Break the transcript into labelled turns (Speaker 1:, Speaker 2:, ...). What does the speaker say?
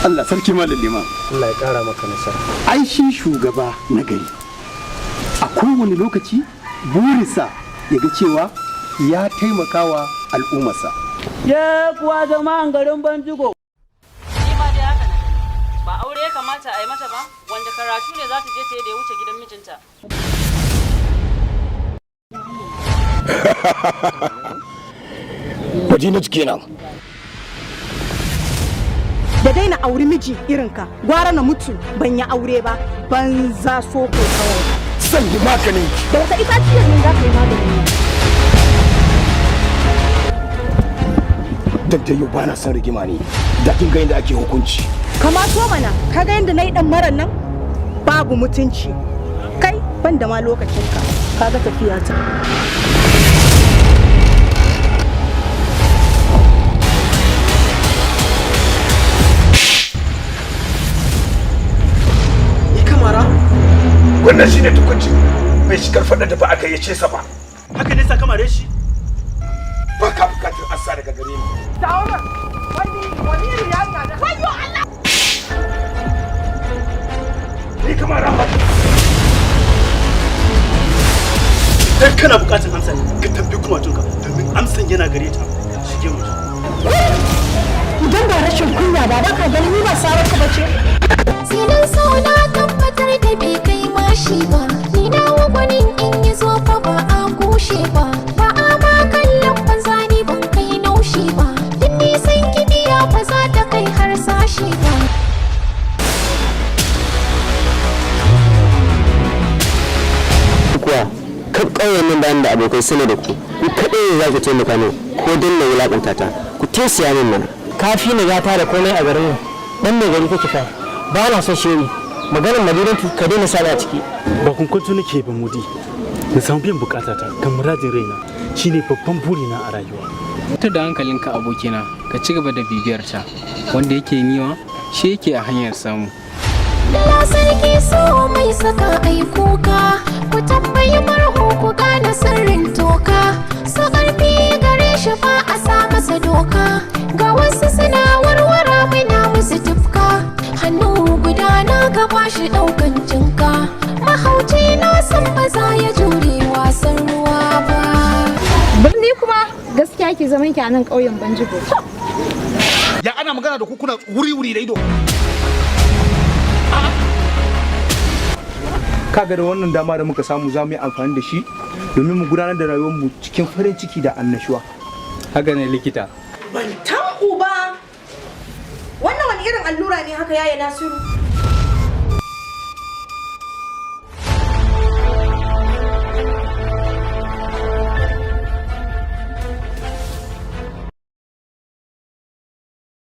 Speaker 1: Allah sarki malam liman.
Speaker 2: Allah ya kara maka nasara.
Speaker 1: Ai shi shugaba na gari a kowane lokaci burinsa ya ga cewa ya taimakawa al'ummarsa.
Speaker 3: Ya kuwa jama'an garin Banjigo.
Speaker 4: Ni ma dai haka na gani. Ba aure ya kamata a yi mata ba, wanda karatu ne za ta je ta yi da ya wuce gidan mijinta.
Speaker 5: Madinatu kenan.
Speaker 6: Da daina auri miji irinka, gwara na mutu ban yi aure ba, banza so ko kawai.
Speaker 5: Zan yi maganin ki.
Speaker 6: Da wata itaciyar ne za ka yi maganin ne.
Speaker 5: Dan yau ba na son rigima ne, da kin ga yadda ake hukunci.
Speaker 6: Kama so mana, ka ga yadda na yi dan maran nan? Babu mutunci. Kai ban da ma lokacinka, ka ga tafiya ta.
Speaker 5: Wannan shine tukunci bai shigar fada da ba aka yace sa ba.
Speaker 2: Haka ne sa kamare shi?
Speaker 5: Ba ka bukatar asa daga gare ni.
Speaker 6: Daura, wani yarinya da wayo Allah.
Speaker 5: Ni kamar Rahmat.
Speaker 2: Dan kana bukatar amsa ka tambayi kuma tunka domin amsan yana gare ta. Shige mu.
Speaker 6: Idan ba rashin kunya ba ka gani ni ba sarar ka bace.
Speaker 7: Sinan so na tabbatar da bai kai mashi ba. Ni na gwanin in yi zo fa ba a kushe ba. Ba a ma kallon banza ni ban kai naushi ba. Duk nisan kibiya ba za ta kai har sashi ba.
Speaker 8: Kuwa kaf ƙauyen nan bayan da abokai suna da ku kaɗai ne za ku taimaka min ko don na wulaƙanta ta ku tausaya min mana.
Speaker 9: Kafi ni gata da komai a garin nan dan mai gari kake fa ba na son shiri maganar Madinatu ka daina sa a ciki.
Speaker 2: Ba kun kwanto nake ba mudi. Na samu biyan bukatata kan muradin raina shine babban burina a rayuwa.
Speaker 10: Ta da hankalinka abokina ka ci gaba da bibiyar ta wanda yake yiwa shi yake a hanyar samu.
Speaker 7: Allah sarki so mai saka ai kuka ku tambayi marhu ku gane sirrin toka su karfi gare shi ba a sa masa doka ga wasu suna warwara muna musu tufka hannu guda na gaba shi daukan jinka mahauci na san ba za ya jure wasan ruwa ba.
Speaker 11: Birni kuma gaskiya ke zaman ki a nan ƙauyen Banjigo.
Speaker 5: Ya ana magana da ku kuna wuri da ido.
Speaker 12: Kaga da wannan dama da muka samu za mu yi amfani da shi domin mu gudanar da rayuwarmu cikin farin ciki da annashuwa.
Speaker 10: Haka ne likita.
Speaker 6: Ban tan uba. Wannan wani irin allura ne haka yaya Nasiru?